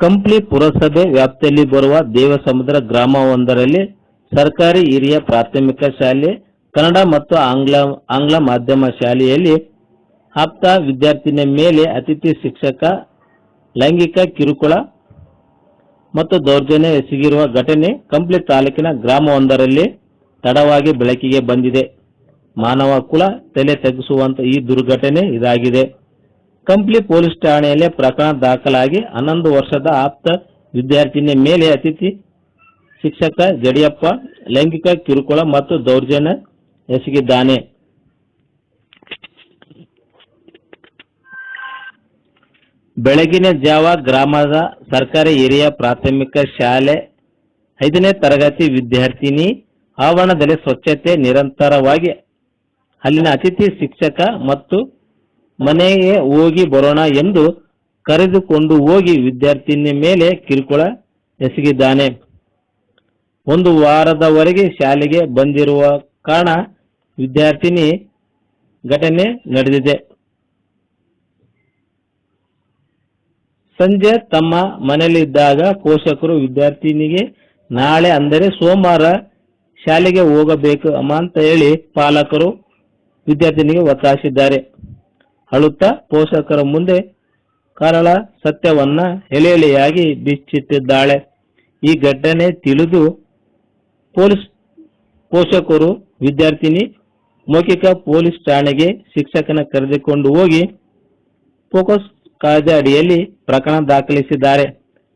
ಕಂಪ್ಲಿ ಪುರಸಭೆ ವ್ಯಾಪ್ತಿಯಲ್ಲಿ ಬರುವ ದೇವಸಮುದ್ರ ಗ್ರಾಮವೊಂದರಲ್ಲಿ ಸರ್ಕಾರಿ ಹಿರಿಯ ಪ್ರಾಥಮಿಕ ಶಾಲೆ ಕನ್ನಡ ಮತ್ತು ಆಂಗ್ಲ ಮಾಧ್ಯಮ ಶಾಲೆಯಲ್ಲಿ ಆಪ್ತ ವಿದ್ಯಾರ್ಥಿನಿಯ ಮೇಲೆ ಅತಿಥಿ ಶಿಕ್ಷಕ ಲೈಂಗಿಕ ಕಿರುಕುಳ ಮತ್ತು ದೌರ್ಜನ್ಯ ಎಸಗಿರುವ ಘಟನೆ ಕಂಪ್ಲಿ ತಾಲೂಕಿನ ಗ್ರಾಮವೊಂದರಲ್ಲಿ ತಡವಾಗಿ ಬೆಳಕಿಗೆ ಬಂದಿದೆ. ಮಾನವ ಕುಲ ತಲೆ ತಗ್ಗಿಸುವಂತ ಈ ದುರ್ಘಟನೆ ಇದಾಗಿದೆ. ಕಂಪ್ಲಿ ಪೊಲೀಸ್ ಠಾಣೆಯಲ್ಲಿ ಪ್ರಕರಣ ದಾಖಲಾಗಿ 11 ವರ್ಷದ ಆಪ್ತ ವಿದ್ಯಾರ್ಥಿನಿಯ ಮೇಲೆ ಅತಿಥಿ ಶಿಕ್ಷಕ ಜಡಿಯಪ್ಪ ಲೈಂಗಿಕ ಕಿರುಕುಳ ಮತ್ತು ದೌರ್ಜನ್ಯ ಎಸಗಿದ್ದಾನೆ. ಬೆಳಗಿನ ಜಾವ ಗ್ರಾಮದ ಸರ್ಕಾರಿ ಹಿರಿಯ ಪ್ರಾಥಮಿಕ ಶಾಲೆ 5ನೇ ತರಗತಿ ವಿದ್ಯಾರ್ಥಿನಿ ಆವರಣದಲ್ಲಿ ಸ್ವಚ್ಛತೆ ನಿರಂತರವಾಗಿ ಅಲ್ಲಿನ ಅತಿಥಿ ಶಿಕ್ಷಕ ಮತ್ತು ಮನೆಗೆ ಹೋಗಿ ಬರೋಣ ಎಂದು ಕರೆದುಕೊಂಡು ಹೋಗಿ ವಿದ್ಯಾರ್ಥಿನಿ ಮೇಲೆ ಕಿರುಕುಳ ಎಸಗಿದ್ದಾನೆ. 1 ವಾರದವರೆಗೆ ಶಾಲೆಗೆ ಬಂದಿರುವ ಕಾರಣ ವಿದ್ಯಾರ್ಥಿನಿ ಘಟನೆ ನಡೆದಿದೆ. ಸಂಜೆ ತಮ್ಮ ಮನೆಯಲ್ಲಿದ್ದಾಗ ಪೋಷಕರು ವಿದ್ಯಾರ್ಥಿನಿಗೆ ನಾಳೆ ಅಂದರೆ ಸೋಮವಾರ ಶಾಲೆಗೆ ಹೋಗಬೇಕು ಅಮ್ಮ ಅಂತ ಹೇಳಿ ಪಾಲಕರು ವಿದ್ಯಾರ್ಥಿನಿಗೆ ಒತ್ತಾಯಿಸಿದ್ದಾರೆ. ಅಳುತ್ತಾ ಪೋಷಕರ ಮುಂದೆ ಕರಾಳ ಸತ್ಯವನ್ನ ಎಳೆಯಾಗಿ ಬಿಚ್ಚಿಟ್ಟಿದ್ದಾಳೆ. ಈ ಘಟನೆ ತಿಳಿದು ಪೋಷಕರು ವಿದ್ಯಾರ್ಥಿನಿ ಮೌಖಿಕ ಪೊಲೀಸ್ ಠಾಣೆಗೆ ಶಿಕ್ಷಕನ ಕರೆದುಕೊಂಡು ಹೋಗಿ ಪೋಕ್ಸೋ ಕಾಯ್ದೆ ಅಡಿಯಲ್ಲಿ ಪ್ರಕರಣ ದಾಖಲಿಸಿದ್ದಾರೆ.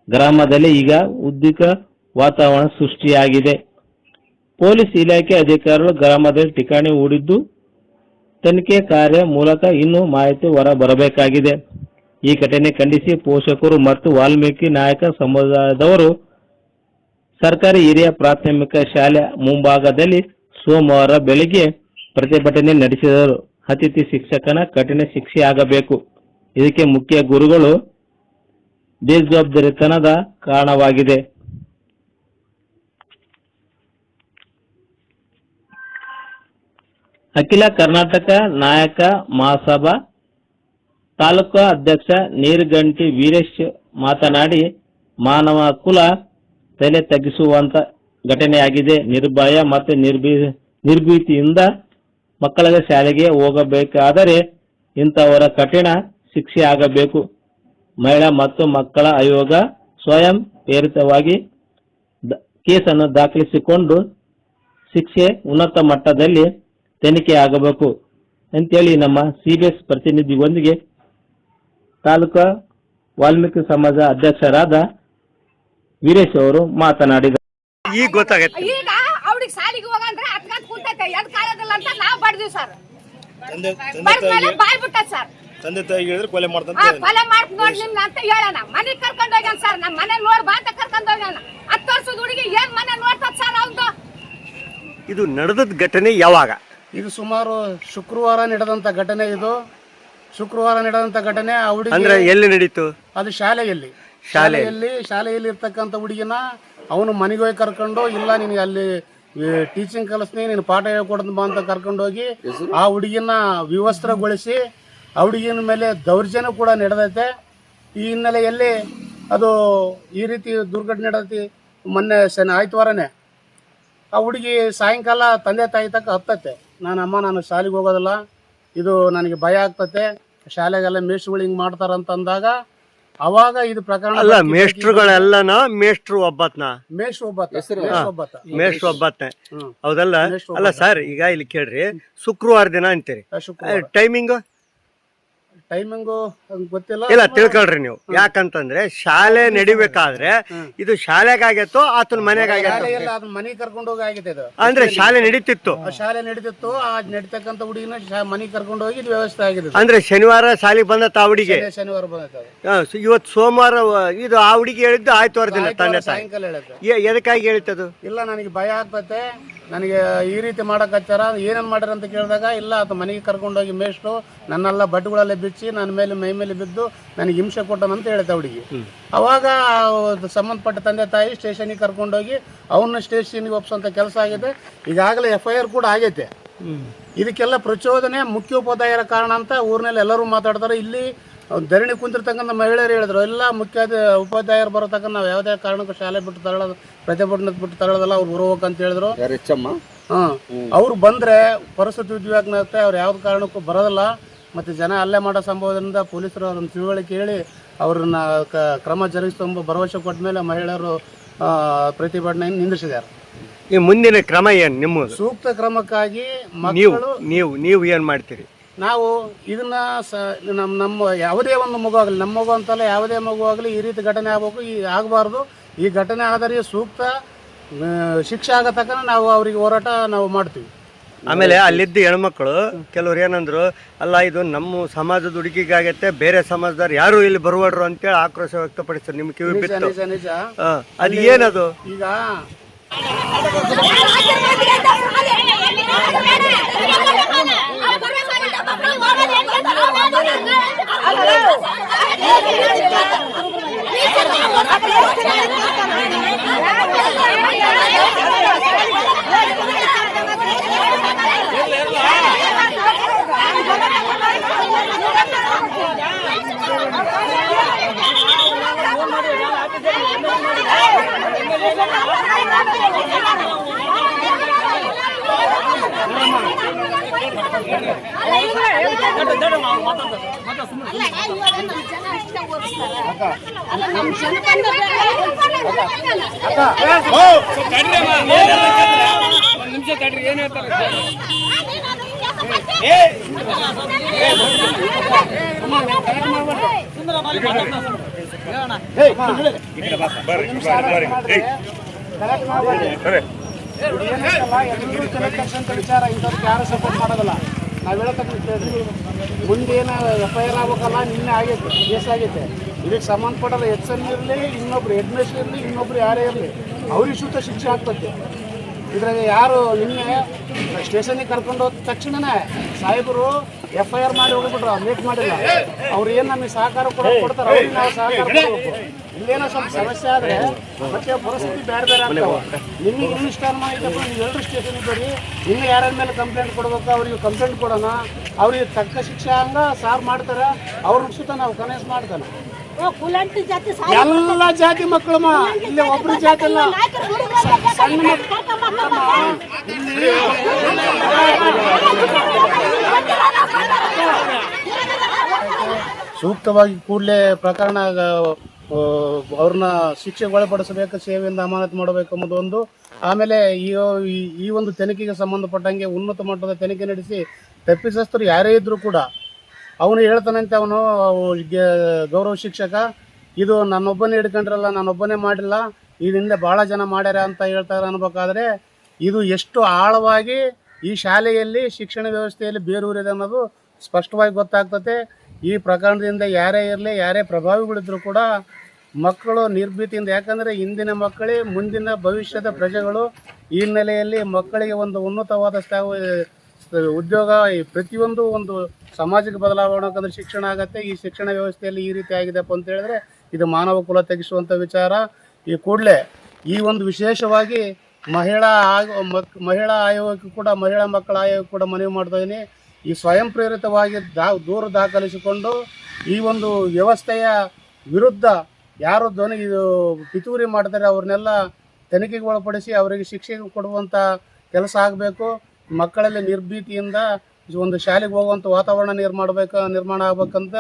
ಗ್ರಾಮದಲ್ಲಿ ಈಗ ಉದ್ವಿಗ್ನ ವಾತಾವರಣ ಸೃಷ್ಟಿಯಾಗಿದೆ. ಪೊಲೀಸ್ ಇಲಾಖೆ ಅಧಿಕಾರಿಗಳು ಗ್ರಾಮದಲ್ಲಿ ಠಿಕಾಣಿ ಹೂಡಿದ್ದು ತನಿಖೆ ಕಾರ್ಯ ಮೂಲಕ ಇನ್ನೂ ಮಾಹಿತಿ ಹೊರ ಬರಬೇಕಾಗಿದೆ. ಈ ಘಟನೆ ಖಂಡಿಸಿ ಪೋಷಕರು ಮತ್ತು ವಾಲ್ಮೀಕಿ ನಾಯಕ ಸಮುದಾಯದವರು ಸರ್ಕಾರಿ ಹಿರಿಯ ಪ್ರಾಥಮಿಕ ಶಾಲೆ ಮುಂಭಾಗದಲ್ಲಿ ಸೋಮವಾರ ಬೆಳಗ್ಗೆ ಪ್ರತಿಭಟನೆ ನಡೆಸಿದರು. ಅತಿಥಿ ಶಿಕ್ಷಕನ ಕಠಿಣ ಶಿಕ್ಷೆ ಆಗಬೇಕು. ಇದಕ್ಕೆ ಮುಖ್ಯ ಗುರುಗಳು ಬೇಜವಾಬ್ದಾರಿತನದ ಕಾರಣವಾಗಿದೆ. ಅಖಿಲ ಕರ್ನಾಟಕ ನಾಯಕ ಮಹಾಸಭಾ ತಾಲೂಕು ಅಧ್ಯಕ್ಷ ನೀರ್ಗಂಟಿ ವೀರೇಶ್ ಮಾತನಾಡಿ, ಮಾನವ ಕುಲ ತಲೆ ತಗ್ಗಿಸುವಂತ ಘಟನೆಯಾಗಿದೆ. ನಿರ್ಭಯ ಮತ್ತು ನಿರ್ಭೀತಿಯಿಂದ ಮಕ್ಕಳಿಗೆ ಶಾಲೆಗೆ ಹೋಗಬೇಕಾದರೆ ಇಂಥವರ ಕಠಿಣ ಶಿಕ್ಷೆ ಆಗಬೇಕು. ಮಹಿಳಾ ಮತ್ತು ಮಕ್ಕಳ ಆಯೋಗ ಸ್ವಯಂ ಪ್ರೇರಿತವಾಗಿ ಕೇಸನ್ನು ದಾಖಲಿಸಿಕೊಂಡು ಶಿಕ್ಷೆ ಉನ್ನತ ಮಟ್ಟದಲ್ಲಿ ತನಿಖೆ ಆಗಬೇಕು ಅಂತೇಳಿ ನಮ್ಮ ಸಿಬಿಎಸ್ ಪ್ರತಿನಿಧಿಯೊಂದಿಗೆ ತಾಲೂಕಾ ವಾಲ್ಮೀಕಿ ಸಮಾಜ ಅಧ್ಯಕ್ಷರಾದ ವೀರೇಶ್ ಅವರು ಮಾತನಾಡಿದರು. ಈಗ ಗೊತ್ತಾಗತ್ತೆ ಈಗ ಅವ್ರಿಗೆ ಸಾಲಿಗೆ ಹೋಗಂದ್ರೆ ಹತ್ಕಂತ ಕುಂತೈತೆ ಎದ್ ಕಾಯೋದಿಲ್ಲ ಅಂತ ನಾವು ಬಡ್ದಿವಿ ಸರ್. ಬಡ್ದ್ಮೇಲೆ ಬಾಯ್ ಬಿಟ್ಟ ಸರ್. ತಂದೆ ತಾಯಿ ಹೇಳಿದ್ರೆ ಕೊಲೆ ಮಾಡ್ತಾನೆ ಕೊಲೆ ಮಾಡ್ತ ನೋಡಿ ನಿಮ್ನ ಅಂತ ಹೇಳೋಣ. ಮನೆಗೆ ಕರ್ಕೊಂಡು ಹೋಗ್ಯಾನ ಸರ್. ನಮ್ಮ ಮನೆ ನೋಡ್ ಬಾ ಅಂತ ಕರ್ಕೊಂಡು ಹೋಗ್ಯಾನ. 10 ವರ್ಷದ ಹುಡುಗಿ ಏನ್ ಮನೆ ನೋಡ್ತದ ಸರ್ ಅವ್ದು. ಇದು ನಡೆದ ಘಟನೆ ಯಾವಾಗ? ಇದು ಸುಮಾರು ಶುಕ್ರವಾರ ನಡೆದಂತ ಘಟನೆ. ಇದು ಶುಕ್ರವಾರ ನಡೆದಂತ ಘಟನೆ. ಆ ಹುಡುಗಿ ಅಂದ್ರೆ ಎಲ್ಲಿ ನಡೀತು? ಅದು ಶಾಲೆಯಲ್ಲಿ ಇರ್ತಕ್ಕಂಥ ಹುಡುಗಿನ ಅವನು ಮನೆಗೆ ಹೋಗಿ ಕರ್ಕೊಂಡು, ಇಲ್ಲ ನಿನಗೆ ಅಲ್ಲಿ ಟೀಚಿಂಗ್ ಕಲಿಸ್ತೀನಿ, ನೀನು ಪಾಠ ಹೇಳ್ಕೊಡ್ತೀನಿ ಬಾ ಅಂತ ಕರ್ಕೊಂಡು ಹೋಗಿ ಆ ಹುಡುಗಿನ ವಿವಸ್ತ್ರಗೊಳಿಸಿ ಆ ಹುಡುಗಿನ ಮೇಲೆ ದೌರ್ಜನ್ಯ ಕೂಡ ನಡೆದೈತೆ. ಈ ಹಿನ್ನೆಲೆಯಲ್ಲಿ ಅದು ಈ ರೀತಿ ದುರ್ಘಟನೆ ನಡೆದೈತಿ. ಮೊನ್ನೆ ಆಯ್ತವಾರನೇ ಆ ಹುಡುಗಿ ಸಾಯಂಕಾಲ ತಂದೆ ತಾಯಿ ತಕ್ಕ ಹತ್ತತ್ತೆ, ನಾನು ಶಾಲೆಗೆ ಹೋಗೋದಿಲ್ಲ, ಇದು ನನಗೆ ಭಯ ಆಗ್ತತೆ, ಶಾಲೆಗೆಲ್ಲ ಮೇಷ್ಟ್ರುಗಳು ಹಿಂಗೆ ಮಾಡ್ತಾರಂತ ಅಂದಾಗ ಅವಾಗ ಇದು ಪ್ರಕರಣ. ಅಲ್ಲ, ಮೇಷ್ಟ್ರುಗಳೆಲ್ಲನ ಮೇಷ್ಟ್ರು ಒಬ್ಬತ್ನ ಮೇಷ್ಟ್ರು ಒಬ್ಬತ್ನ ಹೌದಲ್ಲ? ಅಲ್ಲ ಸರ್, ಈಗ ಇಲ್ಲಿ ಕೇಳ್ರಿ, ಶುಕ್ರವಾರ ದಿನ ಅಂತೀರಿ, ಟೈಮಿಂಗ್ ಗೊತ್ತಿಲ್ಲ. ಇಲ್ಲ, ತಿಳ್ಕೊಳ್ರಿ ನೀವು. ಯಾಕಂತಂದ್ರೆ ಶಾಲೆ ನಡಿಬೇಕಾದ್ರೆ ಇದು ಶಾಲೆಗಾಗತ್ತೋ ಆತನ ಮನೆಗಾಗತ್ತೋ? ಮನೆಗೆ ಕರ್ಕೊಂಡು ಹೋಗಿ ಆಗಿದೆ ಇದು. ಅಂದ್ರೆ ಶಾಲೆ ನಡೀತಿತ್ತು ಆ ನಡೀತಕ್ಕಂಥ ಹುಡುಗಿನ ಮನೆಗೆ ಕರ್ಕೊಂಡು ಹೋಗಿ ಇದು ವ್ಯವಸ್ಥೆ ಆಗಿದೆ. ಅಂದ್ರೆ ಶನಿವಾರ ಶಾಲೆಗೆ ಬಂದ ಹುಡುಗಿ ಶನಿವಾರ ಬಂದ. ಇವತ್ತು ಸೋಮವಾರ ಇದು ಆ ಹುಡುಗಿ ಹೇಳಿದ್ದು ಆಯ್ತವಾರ ದಿನ ತಂದೆ ಸಾಯಂಕಾಲ ಹೇಳಿದ್ದು. ಎದಕ್ಕಾಗಿ ಹೇಳಿತ್ತದು? ಇಲ್ಲ, ನನಗೆ ಭಯ ಆಗ್ತತೆ, ನನಗೆ ಈ ರೀತಿ ಮಾಡಕ್ ಹಚ್ಚಾರ, ಏನೇನ್ ಮಾಡ್ಯಾರ ಅಂತ ಕೇಳಿದಾಗ, ಇಲ್ಲ ಆತ ಮನೆಗೆ ಕರ್ಕೊಂಡೋಗಿ ಮೇಷ್ಟ್ರು ನನ್ನೆಲ್ಲ ಬಟ್ಟೆಗಳೆಲ್ಲ ಬಿಚ್ಚಿ ನನ್ನ ಮೇಲೆ ಮೈ ಮೇಲೆ ಬಿದ್ದು ನನಗೆ ಹಿಂಸೆ ಕೊಟ್ಟನಂತ ಹೇಳ್ತಾ ಹುಡುಗಿ. ಅವಾಗ ಸಂಬಂಧಪಟ್ಟ ತಂದೆ ತಾಯಿ ಸ್ಟೇಷನ್ಗೆ ಕರ್ಕೊಂಡೋಗಿ ಅವನ್ನ ಸ್ಟೇಷನ್ಗೆ ಒಪ್ಸೋಂಥ ಕೆಲಸ ಆಗಿದೆ. ಈಗಾಗಲೇ FIR ಕೂಡ ಆಗೈತೆ. ಇದಕ್ಕೆಲ್ಲ ಪ್ರಚೋದನೆ ಮುಖ್ಯೋಪಾಧ್ಯಾಯರ ಕಾರಣ ಅಂತ ಊರಿನಲ್ಲಿ ಎಲ್ಲರೂ ಮಾತಾಡ್ತಾರೆ. ಇಲ್ಲಿ ಧರಣಿ ಕುಂತಿರ್ತಕ್ಕಂಥ ಮಹಿಳೆಯರು ಹೇಳಿದ್ರು, ಎಲ್ಲ ಉಪಾಧ್ಯಾಯರು ಬರತಕ್ಕ ನಾವು ಯಾವುದೇ ಕಾರಣಕ್ಕೂ ಶಾಲೆ ಬಿಟ್ಟು ತಗೊಳ್ಳೋದು, ಪ್ರತಿಭಟನೆ ಬಿಟ್ಟು ತಗೊಳ್ಳೋದಲ್ಲ, ಅವ್ರು ಬರ್ಬೇಕಂತ ಹೇಳಿದ್ರು. ಅವ್ರು ಬಂದರೆ ಪರಿಸ್ಥಿತಿ ಉದ್ವಿಗ್ನಾಗುತ್ತೆ, ಅವ್ರು ಯಾವ್ದು ಕಾರಣಕ್ಕೂ ಬರೋದಿಲ್ಲ. ಮತ್ತು ಜನ ಹಲ್ಲೆ ಮಾಡೋ ಸಂಭವದಿಂದ ಪೊಲೀಸರು ಅದನ್ನು ತಿಳುವಳಿಕೆ ಹೇಳಿ ಅವ್ರನ್ನ ಕ್ರಮ ಜರುಗಿಸುವ ಭರವಸೆ ಕೊಟ್ಟ ಮೇಲೆ ಮಹಿಳೆಯರು ಪ್ರತಿಭಟನೆಯನ್ನು ನಿಂದಿಸಿದ್ದಾರೆ. ಈ ಮುಂದಿನ ಕ್ರಮ ಏನು ನಿಮ್ಮ? ಸೂಕ್ತ ಕ್ರಮಕ್ಕಾಗಿ ನೀವು ಏನು ಮಾಡ್ತೀರಿ? ನಾವು ಇದನ್ನ ನಮ್ಮ ಯಾವುದೇ ಒಂದು ಮಗು ಆಗಲಿ, ನಮ್ಮ ಮಗು ಅಂತಲ್ಲ ಯಾವುದೇ ಮಗು ಆಗಲಿ ಈ ರೀತಿ ಘಟನೆ ಆಗಬೇಕು, ಆಗಬಾರ್ದು. ಈ ಘಟನೆ ಆದರೆ ಸೂಕ್ತ ಶಿಕ್ಷೆ ಆಗತಕ್ಕ ನಾವು ಅವರಿಗೆ ಹೋರಾಟ ನಾವು ಮಾಡ್ತೀವಿ. ಆಮೇಲೆ ಅಲ್ಲಿದ್ದ ಹೆಣ್ಮಕ್ಳು ಕೆಲವ್ರು ಏನಂದ್ರು, ಅಲ್ಲ ಇದು ನಮ್ಮ ಸಮಾಜದ ಹುಡುಗಿಗಾಗತ್ತೆ, ಬೇರೆ ಸಮಾಜದವ್ರು ಯಾರು ಇಲ್ಲಿ ಬರುವಾಡ್ರು ಅಂತೇಳಿ ಆಕ್ರೋಶ ವ್ಯಕ್ತಪಡಿಸ್ತಾರೆ. ನಿಮ್ ಕಿವಿ ಬಿತ್ತು. ನಿಜ ಅದು ಏನದು? ಈಗ ವಿಚಾರ ಇಂಥವ್ರಿಗೆ ಯಾರು ಸಪೋರ್ಟ್ ಮಾಡೋದಿಲ್ಲ. ನಾವು ಹೇಳತಕ್ಕ ಕೇಳಿದ್ರಿ, ಮುಂದೇನು FIR ಆಗ್ಬೇಕಲ್ಲ, ನಿನ್ನೆ ಆಗೈತೆ, ಕೇಸ್ ಆಗೈತೆ. ಇದಕ್ಕೆ ಸಂಬಂಧಪಟ್ಟಲ್ಲ HM ಇರಲಿ, ಇನ್ನೊಬ್ರು ಹೆಡ್ ಮೇಸ್ಟರ್ ಇರಲಿ, ಇನ್ನೊಬ್ರು ಯಾರೇ ಇರಲಿ, ಅವ್ರಿಗೆ ಸೂಕ್ತ ಶಿಕ್ಷೆ ಆಗ್ತದೆ. ಇದ್ರಾಗ ಯಾರು ನಿನ್ನೆ ಸ್ಟೇಷನಿಗೆ ಕರ್ಕೊಂಡು ಹೋದ ತಕ್ಷಣನೇ ಸಾಹೇಬರು FIR ಮಾಡಿ ಹೋಗ್ಬಿಟ್ರು, ಲೇಟ್ ಮಾಡಿಲ್ಲ. ಅವ್ರು ಏನು ನಮಗೆ ಸಹಕಾರ ಕೊಡ್ತಾರೆ, ಅವ್ರಿಗೆ ನಾವು ಸಹಕಾರ ಕೊಡಬೇಕು. ಇಲ್ಲೇನೋ ಸ್ವಲ್ಪ ಸಮಸ್ಯೆ ಆದರೆ ಮತ್ತೆ ಪರಿಸ್ಥಿತಿ ಬೇರೆ ಬೇರೆ ಆಗ್ತಾವೆ. ನಿಮಗೆ ಇನ್ನಿಷ್ಟ ಅನುಮಾನ ಇದೆಯಪ್ಪ, ನೀವು ಎಲ್ಲರೂ ಸ್ಟೇಷನಿಗೆ ಬರ್ರಿ, ಇನ್ನು ಯಾರ ಮೇಲೆ ಕಂಪ್ಲೇಂಟ್ ಕೊಡ್ಬೇಕು ಅವ್ರಿಗೆ ಕಂಪ್ಲೇಂಟ್ ಕೊಡೋಣ, ಅವ್ರಿಗೆ ತಕ್ಕ ಶಿಕ್ಷೆ ಹಂಗ ಸಾರ್ ಮಾಡ್ತಾರೆ. ಅವ್ರ ಸುತ್ತ ನಾವು ಕನೆಕ್ಟ್ ಮಾಡ್ತಾನೆ. ಎಲ್ಲ ಜಾತಿ ಮಕ್ಕಳಮ್ಮ, ಇಲ್ಲಿ ಒಬ್ರು ಜಾತಿ ಇಲ್ಲ, ಸಣ್ಣ ಸೂಕ್ತವಾಗಿ ಕೂಡಲೇ ಪ್ರಕರಣ ಅವ್ರನ್ನ ಶಿಕ್ಷೆಗೆ ಒಳಪಡಿಸಬೇಕು, ಸೇವೆಯಿಂದ ಅಮಾನತು ಮಾಡಬೇಕು ಅನ್ನೋದು ಒಂದು. ಆಮೇಲೆ ಈ ಒಂದು ತನಿಖೆಗೆ ಸಂಬಂಧಪಟ್ಟಂಗೆ ಉನ್ನತ ಮಟ್ಟದ ತನಿಖೆ ನಡೆಸಿ ತಪ್ಪಿತಸ್ಥರು ಯಾರೇ ಇದ್ರೂ ಕೂಡ ಅವನು ಹೇಳ್ತಾನಂತೆ, ಅವನು ಗೌರವ ಶಿಕ್ಷಕ, ಇದು ನನ್ನೊಬ್ಬನೇ ಹಿಡ್ಕೊಂಡ್ರಲ್ಲ, ನಾನೊಬ್ಬನೇ ಮಾಡಿಲ್ಲ, ಇದರಿಂದ ಭಾಳ ಜನ ಮಾಡ್ಯಾರ ಅಂತ ಹೇಳ್ತಾರೆ ಅನ್ಬೇಕಾದ್ರೆ ಇದು ಎಷ್ಟು ಆಳವಾಗಿ ಈ ಶಾಲೆಯಲ್ಲಿ ಶಿಕ್ಷಣ ವ್ಯವಸ್ಥೆಯಲ್ಲಿ ಬೇರೂರಿದೆ ಅನ್ನೋದು ಸ್ಪಷ್ಟವಾಗಿ ಗೊತ್ತಾಗ್ತದೆ. ಈ ಪ್ರಕರಣದಿಂದ ಯಾರೇ ಇರಲಿ, ಯಾರೇ ಪ್ರಭಾವಿಗಳಿದ್ರು ಕೂಡ ಮಕ್ಕಳು ನಿರ್ಭೀತಿಯಿಂದ, ಯಾಕಂದರೆ ಇಂದಿನ ಮಕ್ಕಳೇ ಮುಂದಿನ ಭವಿಷ್ಯದ ಪ್ರಜೆಗಳು. ಈ ಹಿನ್ನೆಲೆಯಲ್ಲಿ ಮಕ್ಕಳಿಗೆ ಒಂದು ಉನ್ನತವಾದ ಉದ್ಯೋಗ, ಪ್ರತಿಯೊಂದು ಒಂದು ಸಮಾಜಕ್ಕೆ ಬದಲಾವಣೆ ಯಾಕಂದರೆ ಶಿಕ್ಷಣ ಆಗತ್ತೆ. ಈ ಶಿಕ್ಷಣ ವ್ಯವಸ್ಥೆಯಲ್ಲಿ ಈ ರೀತಿ ಆಗಿದೆಪ್ಪ ಅಂತ ಹೇಳಿದ್ರೆ ಇದು ಮಾನವ ಕುಲ ತೆಗೆಸುವಂಥ ವಿಚಾರ. ಈ ಕೂಡಲೇ ಈ ಒಂದು ವಿಶೇಷವಾಗಿ ಮಹಿಳಾ ಆಯೋಗಕ್ಕೂ ಕೂಡ, ಮಹಿಳಾ ಮಕ್ಕಳ ಆಯೋಗಕ್ಕೂ ಕೂಡ ಮನವಿ ಮಾಡ್ತಾ ಇದ್ದೀನಿ. ಈ ಸ್ವಯಂ ಪ್ರೇರಿತವಾಗಿ ದೂರು ದಾಖಲಿಸಿಕೊಂಡು ಈ ಒಂದು ವ್ಯವಸ್ಥೆಯ ವಿರುದ್ಧ ಯಾರು ಇದು ಪಿತೂರಿ ಮಾಡ್ತಾರೆ ಅವ್ರನ್ನೆಲ್ಲ ತನಿಖೆಗೆ ಒಳಪಡಿಸಿ ಅವರಿಗೆ ಶಿಕ್ಷೆ ಕೊಡುವಂಥ ಕೆಲಸ ಆಗಬೇಕು. ಮಕ್ಕಳಲ್ಲಿ ನಿರ್ಭೀತಿಯಿಂದ ಒಂದು ಶಾಲೆಗೆ ಹೋಗುವಂಥ ವಾತಾವರಣ ನಿರ್ಮಾಣ ಆಗಬೇಕಂತ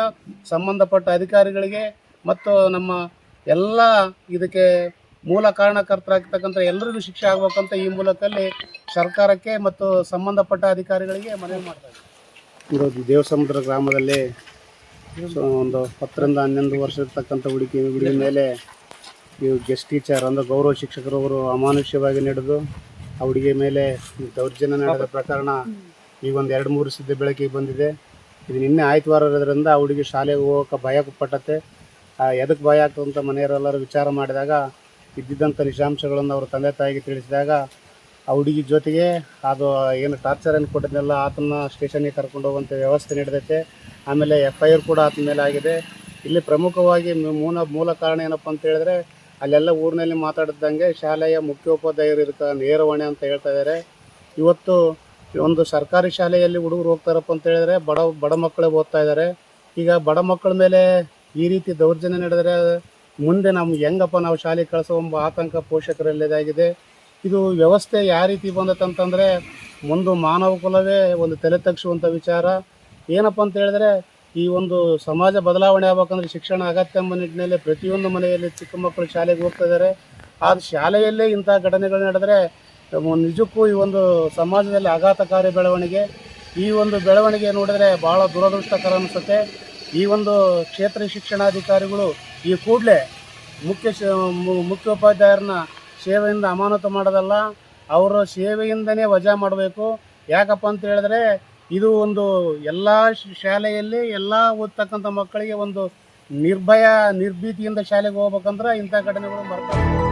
ಸಂಬಂಧಪಟ್ಟ ಅಧಿಕಾರಿಗಳಿಗೆ ಮತ್ತು ನಮ್ಮ ಎಲ್ಲ ಇದಕ್ಕೆ ಮೂಲ ಕಾರಣಕರ್ತರಾಗ್ತಕ್ಕಂಥ ಎಲ್ಲರಿಗೂ ಶಿಕ್ಷೆ ಆಗಬೇಕಂತ ಈ ಮೂಲಕಲ್ಲಿ ಸರ್ಕಾರಕ್ಕೆ ಮತ್ತು ಸಂಬಂಧಪಟ್ಟ ಅಧಿಕಾರಿಗಳಿಗೆ ಮನವಿ ಮಾಡ್ತಾರೆ. ಇವತ್ತು ದೇವಸಮುದ್ರ ಗ್ರಾಮದಲ್ಲಿ ಒಂದು 10 ರಿಂದ 11 ವರ್ಷ ಇರ್ತಕ್ಕಂಥ ಹುಡುಗಿ ಮೇಲೆ ಇವು ಗೆಸ್ಟ್ ಟೀಚರ್ ಅಂದರೆ ಗೌರವ ಶಿಕ್ಷಕರವರು ಅಮಾನುಷ್ಯವಾಗಿ ನಡೆದು ಆ ಹುಡುಗಿ ಮೇಲೆ ದೌರ್ಜನ್ಯ ನಡೆದ ಪ್ರಕರಣ ಈಗ ಒಂದು 2-3 ವರ್ಷದ ಬೆಳಕಿಗೆ ಬಂದಿದೆ. ಇದು ನಿನ್ನೆ ಆಯ್ತವಾರ ಇರೋದ್ರಿಂದ ಆ ಹುಡುಗಿ ಶಾಲೆಗೆ ಹೋಗೋಕೆ ಭಯ ಪಟ್ಟತ್ತೆ. ಎದಕ್ಕೆ ಭಯ ಆಗ್ತದಂತ ಮನೆಯವರೆಲ್ಲರೂ ವಿಚಾರ ಮಾಡಿದಾಗ ಇದ್ದಿದ್ದಂಥ ನಿಜಾಂಶಗಳನ್ನು ಅವ್ರ ತಂದೆ ತಾಯಿಗೆ ತಿಳಿಸಿದಾಗ ಆ ಹುಡುಗಿ ಜೊತೆಗೆ ಅದು ಏನು ಟಾರ್ಚರ್ ಏನು ಕೊಟ್ಟಿದ್ನೆಲ್ಲ ಆತನ ಸ್ಟೇಷನ್ಗೆ ಕರ್ಕೊಂಡು ಹೋಗುವಂಥ ವ್ಯವಸ್ಥೆ ನಡೆದೈತೆ. ಆಮೇಲೆ FIR ಕೂಡ ಆತನ ಮೇಲೆ ಆಗಿದೆ. ಇಲ್ಲಿ ಪ್ರಮುಖವಾಗಿ ಮೂಲ ಕಾರಣ ಏನಪ್ಪ ಅಂತ ಹೇಳಿದ್ರೆ ಅಲ್ಲೆಲ್ಲ ಊರಿನಲ್ಲಿ ಮಾತಾಡಿದಂಗೆ ಶಾಲೆಯ ಮುಖ್ಯೋಪಾಧ್ಯಾಯರು ಇದಕ್ಕೆ ನೇರ ಹೊಣೆ ಅಂತ ಹೇಳ್ತಾ ಇದ್ದಾರೆ. ಇವತ್ತು ಒಂದು ಸರ್ಕಾರಿ ಶಾಲೆಯಲ್ಲಿ ಹುಡುಗರು ಹೋಗ್ತಾರಪ್ಪ ಅಂತ ಹೇಳಿದ್ರೆ ಬಡ ಮಕ್ಕಳೇ ಓದ್ತಾ ಇದ್ದಾರೆ. ಈಗ ಬಡ ಮಕ್ಕಳ ಮೇಲೆ ಈ ರೀತಿ ದೌರ್ಜನ್ಯ ನಡೆದರೆ ಮುಂದೆ ನಮ್ಗೆ ಹೆಂಗಪ್ಪ ನಾವು ಶಾಲೆಗೆ ಕಳಿಸೋ ಎಂಬ ಆತಂಕ ಪೋಷಕರಲ್ಲಿದಾಗಿದೆ. ಇದು ವ್ಯವಸ್ಥೆ ಯಾವ ರೀತಿ ಬಂದತ್ತಂತಂದರೆ ಮುಂದೆ ಮಾನವ ಕುಲವೇ ಒಂದು ತಲೆ ತಗ್ಸುವಂಥ ವಿಚಾರ. ಏನಪ್ಪ ಅಂತ ಹೇಳಿದ್ರೆ ಈ ಒಂದು ಸಮಾಜ ಬದಲಾವಣೆ ಆಗ್ಬೇಕಂದ್ರೆ ಶಿಕ್ಷಣ ಅಗತ್ಯ ಎಂಬ ನಿಟ್ಟಿನಲ್ಲಿ ಪ್ರತಿಯೊಂದು ಮನೆಯಲ್ಲಿ ಚಿಕ್ಕ ಮಕ್ಕಳು ಶಾಲೆಗೆ ಹೋಗ್ತಾ ಇದ್ದಾರೆ. ಆದ ಶಾಲೆಯಲ್ಲೇ ಇಂಥ ಘಟನೆಗಳು ನಡೆದರೆ ನಿಜಕ್ಕೂ ಈ ಒಂದು ಸಮಾಜದಲ್ಲಿ ಆಘಾತಕಾರಿ ಬೆಳವಣಿಗೆ. ಈ ಒಂದು ಬೆಳವಣಿಗೆ ನೋಡಿದರೆ ಭಾಳ ದುರದೃಷ್ಟಕರ ಅನಿಸುತ್ತೆ. ಈ ಒಂದು ಕ್ಷೇತ್ರ ಶಿಕ್ಷಣಾಧಿಕಾರಿಗಳು ಈ ಕೂಡಲೇ ಮುಖ್ಯೋಪಾಧ್ಯಾಯರನ್ನ ಸೇವೆಯಿಂದ ಅಮಾನತು ಮಾಡೋದಲ್ಲ, ಅವರ ಸೇವೆಯಿಂದನೇ ವಜಾ ಮಾಡಬೇಕು. ಯಾಕಪ್ಪ ಅಂತ ಹೇಳಿದ್ರೆ ಇದು ಒಂದು ಎಲ್ಲ ಶಾಲೆಯಲ್ಲಿ ಎಲ್ಲ ಓದ್ತಕ್ಕಂಥ ಮಕ್ಕಳಿಗೆ ಒಂದು ನಿರ್ಭೀತಿಯಿಂದ ಶಾಲೆಗೆ ಹೋಗ್ಬೇಕಂದ್ರೆ ಇಂಥ ಘಟನೆಗಳು ಬರ್ತಾರೆ.